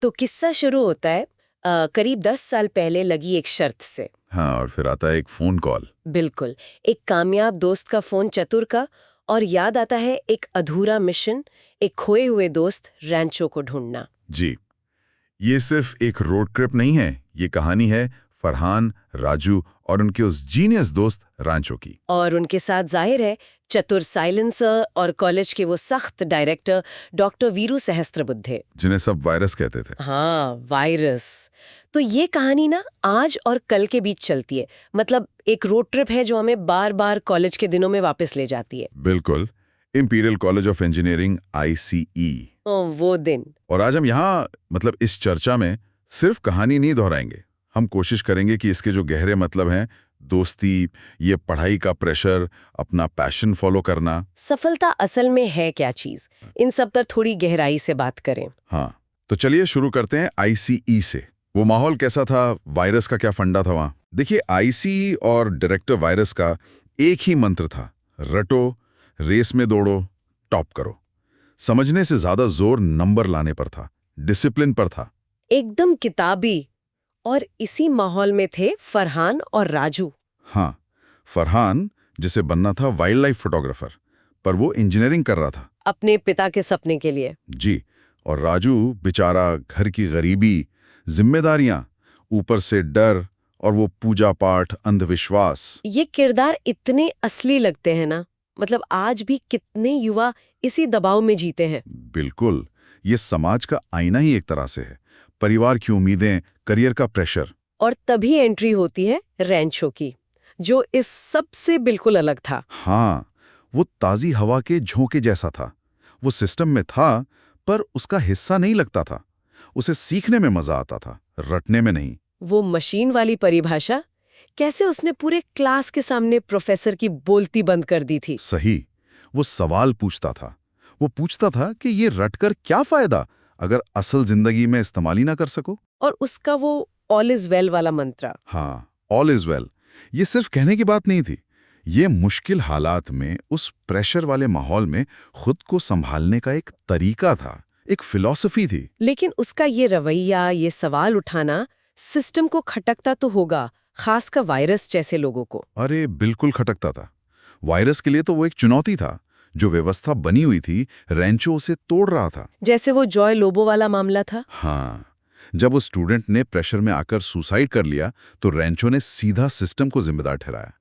तो किस्सा शुरू होता है करीब 10 साल पहले लगी एक शर्त से। हाँ, और फिर आता है एक फोन कॉल। बिल्कुल, एक कामयाब दोस्त का फोन चतुर का, और याद आता है एक अधूरा मिशन, एक खोए हुए दोस्त रैंचो को ढूंढना। जी, ये सिर्फ एक रोड ट्रिप नहीं है, ये कहानी है फरहान, राजू और उनके उस जीनियस दोस्त रांचो की। और उनके साथ जाहिर है चतुर साइलेंसर और कॉलेज के वो सख्त डायरेक्टर डॉक्टर वीरू सहस्त्रबुद्धे, जिन्हें सब वायरस कहते थे। हाँ वायरस। तो ये कहानी ना आज और कल के बीच चलती है, मतलब एक रोड ट्रिप है जो हमें बार बार कॉलेज के दिनों में वापस ले जाती है। बिल्कुल, imperial college of engineering ICE। वो दिन। और आज हम यहाँ मतलब इस चर्चा में सिर्फ कहानी नहीं दोहराएंगे, हम कोशिश करेंगे कि इसके जो गहरे मतलब हैं, दोस्ती, ये पढ़ाई का प्रेशर, अपना पैशन फॉलो करना, सफलता असल में है क्या चीज, इन सब पर थोड़ी गहराई से बात करें। हाँ, तो चलिए शुरू करते हैं ICE से। वो माहौल कैसा था, वायरस का क्या फंडा था वहाँ? देखिए, ICE और डायरेक्टर वायरस का एक ही मंत्र था, रटो, रेस में दौड़ो, टॉप करो। समझने से ज्यादा जोर नंबर लाने पर था, डिसिप्लिन पर था। एकदम किताबी। और इसी माहौल में थे फरहान और राजू। हाँ, फरहान जिसे बनना था वाइल्ड लाइफ फोटोग्राफर, पर वो इंजीनियरिंग कर रहा था। अपने पिता के सपने के लिए। जी, और राजू बेचारा घर की गरीबी, जिम्मेदारियां, ऊपर से डर और वो पूजा पाठ, अंधविश्वास। ये किरदार इतने असली लगते हैं ना, मतलब आज भी कितने युवा इसी दबाव में जीते हैं। बिल्कुल, ये समाज का आईना ही एक तरह से है। परिवार की उम्मीदें, करियर का प्रेशर। और तभी एंट्री होती है रैंचो की, जो इस सब से बिल्कुल अलग था। हाँ, वो ताजी हवा के झोंके जैसा था। वो सिस्टम में था, पर उसका हिस्सा नहीं लगता था। उसे सीखने में मजा आता था, रटने में नहीं। वो मशीन वाली परिभाषा, कैसे उसने पूरे क्लास के सामने प्रोफेसर की बोलती बंद कर दी थी। सही, वो सवाल पूछता था। वो पूछता था कि ये रटकर क्या फायदा अगर असल जिंदगी में इस्तेमाल ही ना कर सको। और उसका वो ऑल इज वेल वाला मंत्र। हाँ, ऑल इज वेल, ये सिर्फ कहने की बात नहीं थी। ये मुश्किल हालात में, उस प्रेशर वाले माहौल में खुद को संभालने का एक तरीका था, एक फिलॉसफी थी। लेकिन उसका ये रवैया, ये सवाल उठाना सिस्टम को खटकता तो होगा, खासकर वायरस जैसे लोगों को। अरे बिल्कुल खटकता था। वायरस के लिए तो वो एक चुनौती था। जो व्यवस्था बनी हुई थी, रैंचो उसे तोड़ रहा था। जैसे वो जॉय लोबो वाला मामला था। हाँ, जब उस स्टूडेंट ने प्रेशर में आकर सुसाइड कर लिया, तो रैंचो ने सीधा सिस्टम को जिम्मेदार ठहराया।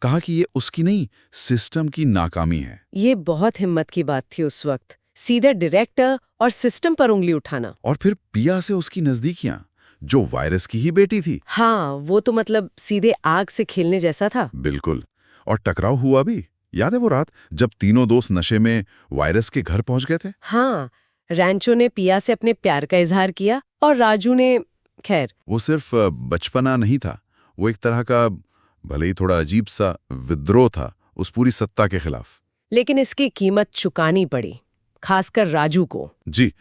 कहा कि ये उसकी नहीं, सिस्टम की नाकामी है। ये बहुत हिम्मत की बात थी उस वक्त, सीधे डायरेक्टर और सिस्टम पर उंगली उठाना। और फिर पिया से उसकी नजदीकियां, जो वायरस की ही बेटी थी। हाँ, वो तो मतलब सीधे आग से खेलने जैसा था। बिल्कुल, और टकराव हुआ भी। याद है वो रात जब तीनों दोस्त नशे में वायरस के घर पहुंच गए थे? हाँ, रैंचो ने पिया से अपने प्यार का इजहार किया और राजू ने, खैर। वो सिर्फ बचपना नहीं था, वो एक तरह का, भले ही थोड़ा अजीब सा, विद्रोह था उस पूरी सत्ता के खिलाफ। लेकिन इसकी कीमत चुकानी पड़ी, खासकर राजू को। जी,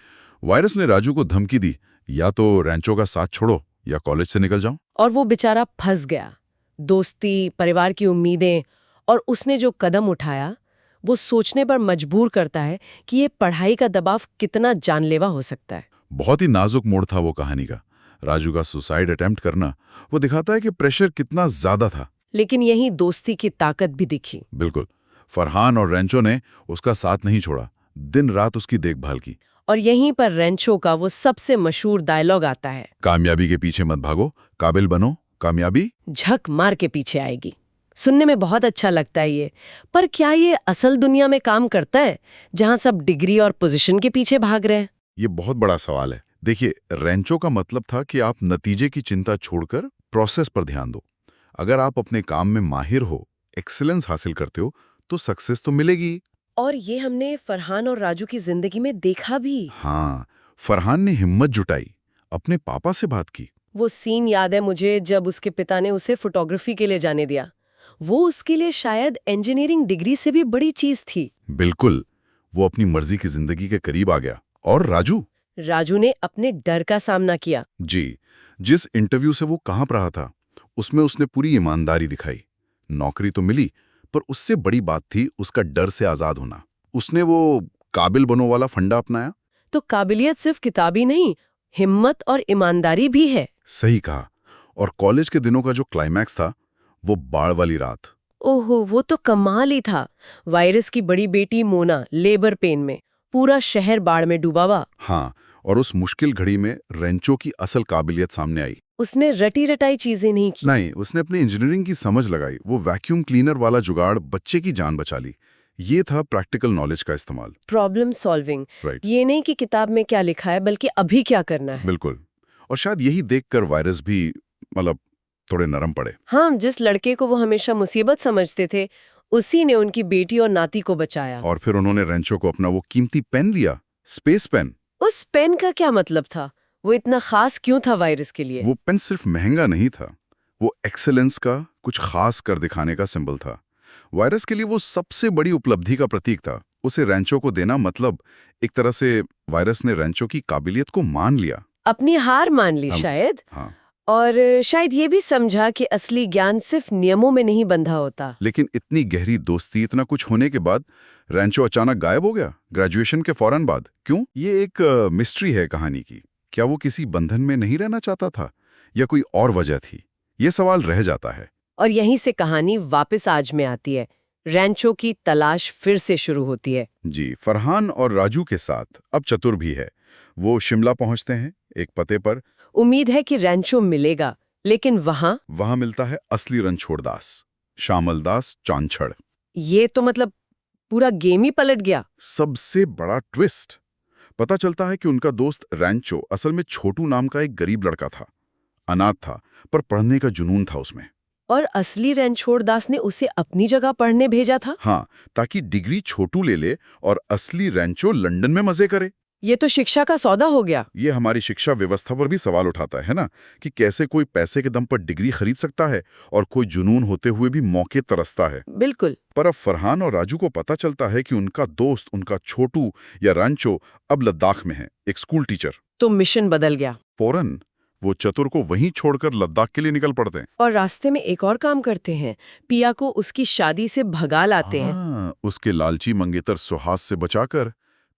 वायरस ने राजू को धमकी दी, या तो रैंचो का साथ छोड़ो या कॉलेज से निकल जाओ। और वो बेचारा फंस गया। दोस्ती, परिवार की उम्मीदें, और उसने जो कदम उठाया वो सोचने पर मजबूर करता है कि ये पढ़ाई का दबाव कितना जानलेवा हो सकता है। बहुत ही नाजुक मोड़ था वो कहानी का। राजू का सुसाइड अटेम्प्ट करना, वो दिखाता है कि प्रेशर कितना ज्यादा था। लेकिन यही दोस्ती की ताकत भी दिखी। बिल्कुल, फरहान और रैंचो ने उसका साथ नहीं छोड़ा, दिन रात उसकी देखभाल की। और यहीं पर रैंचो का वो सबसे मशहूर डायलॉग आता है, कामयाबी के पीछे मत भागो, काबिल बनो, कामयाबी झक मार के पीछे आएगी। सुनने में बहुत अच्छा लगता है ये, पर क्या ये असल दुनिया में काम करता है, जहां सब डिग्री और पोजीशन के पीछे भाग रहे हैं? ये बहुत बड़ा सवाल है। देखिए, रैंचो का मतलब था कि आप नतीजे की चिंता छोड़कर प्रोसेस पर ध्यान दो। अगर आप अपने काम में माहिर हो, एक्सीलेंस हासिल करते हो, तो सक्सेस तो मिलेगी। और ये हमने फरहान और राजू की जिंदगी में देखा भी। हाँ, फरहान ने हिम्मत जुटाई, अपने पापा से बात की। वो सीन याद है मुझे, जब उसके पिता ने उसे फोटोग्राफी के लिए जाने दिया। वो उसके लिए शायद इंजीनियरिंग डिग्री से भी बड़ी चीज थी। बिल्कुल, वो अपनी मर्जी की जिंदगी के करीब आ गया। और राजू ने अपने डर का सामना किया। जी, जिस इंटरव्यू से वो कांप रहा था, उसमें उसने पूरी ईमानदारी दिखाई। नौकरी तो मिली, पर उससे बड़ी बात थी उसका डर से आजाद होना। उसने वो काबिल बनो वाला फंडा अपनाया। तो काबिलियत सिर्फ किताबी नहीं, हिम्मत और ईमानदारी भी है। सही कहा। और कॉलेज के दिनों का जो क्लाइमैक्स था, वो बाढ़ वाली रात। ओहो, वो तो कमाल ही था। वायरस की बड़ी बेटी मोना लेबर पेन में, पूरा शहर बाढ़ में डूबा हुआ। हाँ, और उस मुश्किल घड़ी में रेंचो की असल काबिलियत सामने आई। उसने रटी रटाई चीजें नहीं की। नहीं, उसने अपनी इंजीनियरिंग की समझ लगाई। वो वैक्यूम क्लीनर वाला जुगाड़ बच्चे की जान बचा ली। ये था प्रैक्टिकल नॉलेज का इस्तेमाल। Problem solving. राइट। ये नहीं कि किताब में क्या लिखा है, बल्कि अभी क्या करना है। बिल्कुल। और शायद यही देखकर वायरस भी मतलब थोड़े नरम पड़े। हाँ, जिस लड़के को वो हमेशा मुसीबत समझते थे, उसी ने उनकी बेटी और नाती को बचाया। और फिर उन्होंने रेंचो को अपना वो कीमती पेन दिया, स्पेस पेन। उस पेन का क्या मतलब था? वो इतना खास क्यों था वायरस के लिए? वो पेन सिर्फ महंगा नहीं था, वो एक्सेलेंस का, कुछ खास कर दिखाने का सिंबल था। वायरस के लिए वो सबसे बड़ी उपलब्धि का प्रतीक था। उसे रेंचो को देना मतलब एक तरह से वायरस ने रेंचो की काबिलियत को मान लिया। अपनी हार मान ली शायद। हाँ। और शायद ये भी समझा कि असली ज्ञान सिर्फ नियमों में नहीं बंधा होता। लेकिन इतनी गहरी दोस्ती, इतना कुछ होने के बाद रेंचो अचानक गायब हो गया, ग्रेजुएशन के फौरन बाद। क्यों? ये एक मिस्ट्री है कहानी की। क्या वो किसी बंधन में नहीं रहना चाहता था, या कोई और वजह थी? ये सवाल रह जाता है। और यहीं से कहानी वापस आज में आती है। रेंचो की तलाश फिर से शुरू होती है। जी, फरहान और राजू के साथ अब चतुर भी है। वो शिमला पहुंचते हैं एक पते पर। उम्मीद है कि रेंचो मिलेगा, लेकिन वहां मिलता है असली रणछोड़ दास, श्यामल दास चांछड़। ये तो मतलब पूरा गेम ही पलट गया। सबसे बड़ा ट्विस्ट, पता चलता है कि उनका दोस्त रेंचो असल में छोटू नाम का एक गरीब लड़का था। अनाथ था, पर पढ़ने का जुनून था उसमें। और असली रणछोड़ दास ने उसे अपनी जगह पढ़ने भेजा था। हाँ, ताकि डिग्री छोटू ले ले और असली रेंचो लंदन में मजे करे। ये तो शिक्षा का सौदा हो गया। ये हमारी शिक्षा व्यवस्था पर भी सवाल उठाता है ना, कि कैसे कोई पैसे के दम पर डिग्री खरीद सकता है और कोई जुनून होते हुए भी मौके तरसता है। बिल्कुल। पर अब फरहान और राजू को पता चलता है कि उनका दोस्त, उनका छोटू या रेंचो अब लद्दाख में है, एक स्कूल टीचर। तो मिशन बदल गया। फौरन वो चतुर को वहीं छोड़कर लद्दाख के लिए निकल पड़ते हैं। और रास्ते में एक और काम करते हैं, पिया को उसकी शादी से भगा लाते हैं। हाँ, उसके लालची मंगेतर सुहास से बचाकर।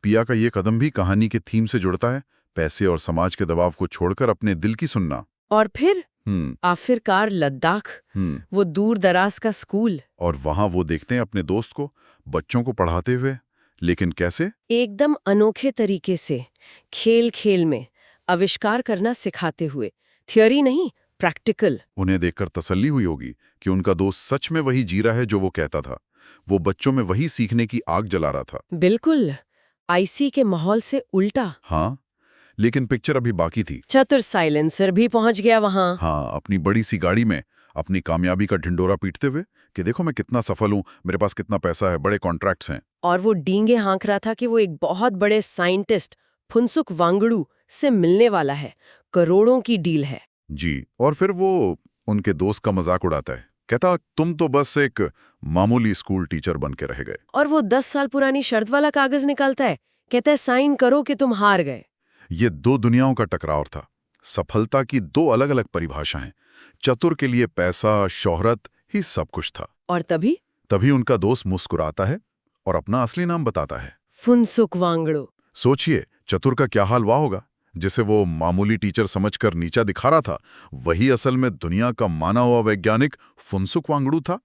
पिया का ये कदम भी कहानी के थीम से जुड़ता है, पैसे और समाज के दबाव को छोड़कर अपने दिल की सुनना। और फिर आखिरकार लद्दाख, वो दूर दराज का स्कूल। और वहां वो देखते हैं अपने दोस्त को, बच्चों को पढ़ाते हुए। लेकिन कैसे? एकदम अनोखे तरीके से, खेल खेल में आविष्कार करना सिखाते हुए। थियोरी नहीं, प्रैक्टिकल। उन्हें देखकर तसल्ली हुई होगी कि उनका दोस्त सच में वही जी रहा है जो वो कहता था। वो बच्चों में वही सीखने की आग जला रहा था। बिल्कुल, आईसी के माहौल से उल्टा। हाँ, लेकिन पिक्चर अभी बाकी थी। चतुर साइलेंसर भी पहुंच गया वहां। हाँ, अपनी बड़ी सी गाड़ी में अपनी कामयाबी का ढिंडोरा पीटते हुए कि देखो मैं कितना सफल हूँ, मेरे पास कितना पैसा है, बड़े कॉन्ट्रैक्ट्स हैं। और वो डींगे हाँक रहा था कि वो एक बहुत बड़े साइंटिस्ट फुनसुक वांगड़ू से मिलने वाला है, करोड़ों की डील है। जी, और फिर वो उनके दोस्त का मजाक उड़ाता है, कहता तुम तो बस एक मामूली स्कूल टीचर बन के रह गए। और वो 10 साल पुरानी शर्त वाला कागज निकालता है, कहता है साइन करो कि तुम हार गए। ये दो दुनियाओं का टकराव था, सफलता की दो अलग अलग परिभाषाएं। चतुर के लिए पैसा, शोहरत ही सब कुछ था। और तभी उनका दोस्त मुस्कुराता है और अपना असली नाम बताता है, फुनसुक वांगड़ू। सोचिए चतुर का क्या हाल हुआ होगा। जिसे वो मामूली टीचर समझकर नीचा दिखा रहा था, वही असल में दुनिया का माना हुआ वैज्ञानिक फुनसुक वांगड़ू था।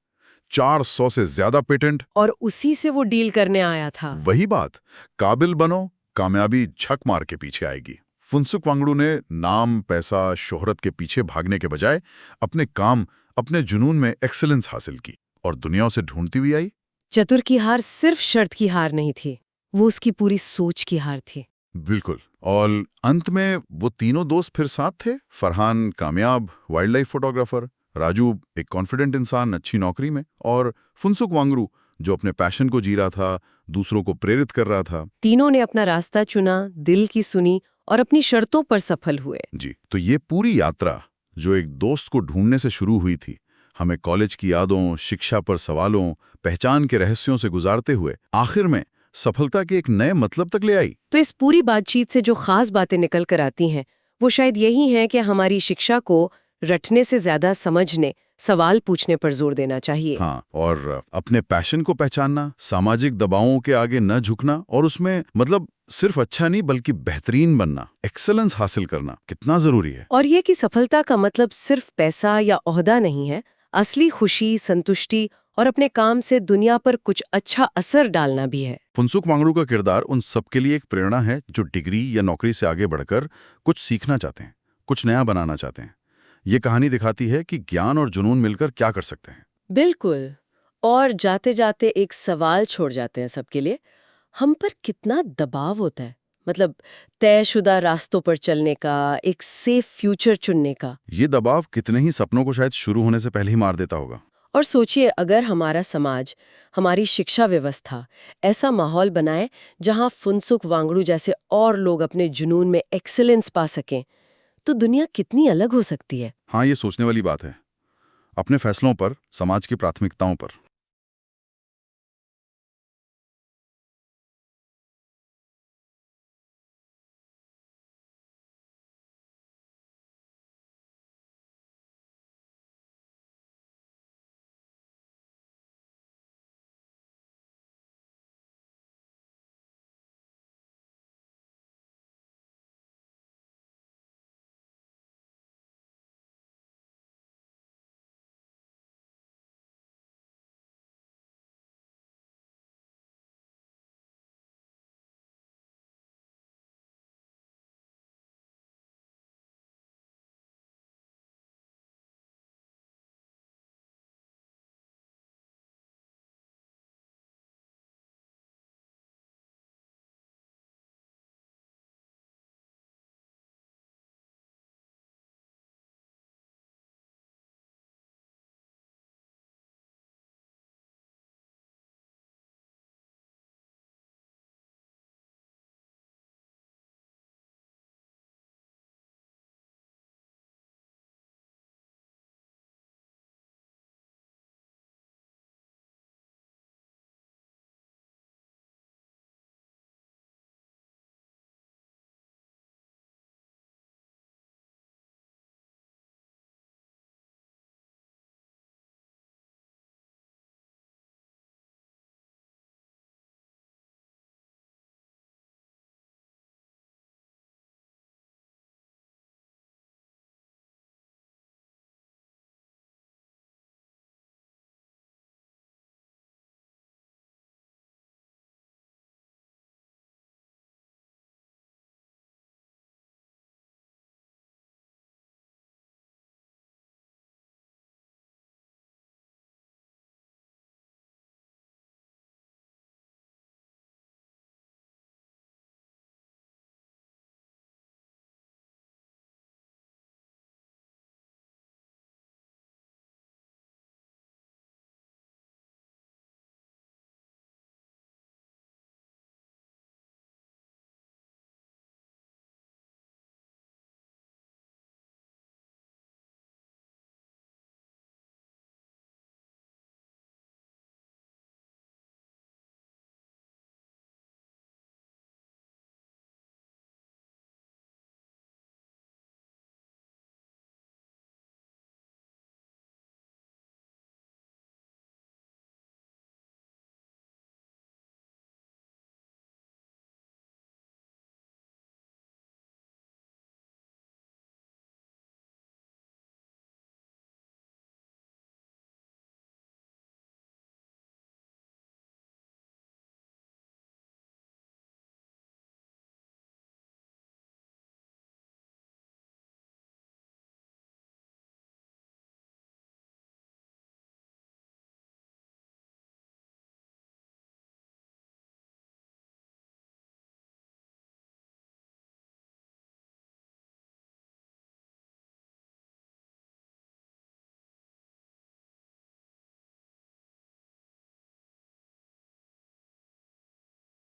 400 से ज्यादा पेटेंट, और उसी से वो डील करने आया था। वही बात, काबिल बनो, कामयाबी झक मार के पीछे आएगी। फुनसुक वांगड़ू ने नाम, पैसा, शोहरत के पीछे भागने के बजाय अपने काम, अपने जुनून में एक्सीलेंस हासिल की और दुनिया उसे ढूंढती हुई आई। चतुर की हार सिर्फ शर्त की हार नहीं थी, वो उसकी पूरी सोच की हार थी। बिल्कुल। और अंत में वो तीनों दोस्त फिर साथ थे। फरहान कामयाब वाइल्ड लाइफ फोटोग्राफर, राजू एक कॉन्फिडेंट इंसान अच्छी नौकरी में, और फुनसुक वांगड़ू जो अपने पैशन को जी रहा था, दूसरों को प्रेरित कर रहा था। तीनों ने अपना रास्ता चुना, दिल की सुनी और अपनी शर्तों पर सफल हुए। जी, तो ये पूरी यात्रा जो एक दोस्त को ढूंढने से शुरू हुई थी, हमें कॉलेज की यादों, शिक्षा पर सवालों, पहचान के रहस्यों से गुजारते हुए आखिर में सफलता के एक नए मतलब तक ले आई। तो इस पूरी बातचीत से जो खास बातें निकल कर आती हैं, वो शायद यही है कि हमारी शिक्षा को रटने से ज्यादा समझने, सवाल पूछने पर जोर देना चाहिए। हाँ, और अपने पैशन को पहचानना, सामाजिक दबावों के आगे न झुकना और उसमें सिर्फ अच्छा नहीं बल्कि बेहतरीन बनना, एक्सेलेंस हासिल करना कितना जरूरी है। और ये कि सफलता का मतलब सिर्फ पैसा या ओहदा नहीं है, असली खुशी, संतुष्टि और अपने काम से दुनिया पर कुछ अच्छा असर डालना भी है। फुनसुक वांगडू का किरदार उन सबके लिए एक प्रेरणा है जो डिग्री या नौकरी से आगे बढ़कर कुछ सीखना चाहते हैं, कुछ नया बनाना चाहते हैं। ये कहानी दिखाती है कि ज्ञान और जुनून मिलकर क्या कर सकते हैं। बिल्कुल। और जाते जाते एक सवाल छोड़ जाते हैं सबके लिए, हम पर कितना दबाव होता है, मतलब तयशुदा रास्तों पर चलने का, एक सेफ फ्यूचर चुनने का। ये दबाव कितने ही सपनों को शायद शुरू होने से पहले ही मार देता होगा। और सोचिए, अगर हमारा समाज, हमारी शिक्षा व्यवस्था ऐसा माहौल बनाए जहां फुनसुक वांगडू जैसे और लोग अपने जुनून में एक्सीलेंस पा सकें, तो दुनिया कितनी अलग हो सकती है। हाँ, ये सोचने वाली बात है। अपने फैसलों पर, समाज की प्राथमिकताओं पर।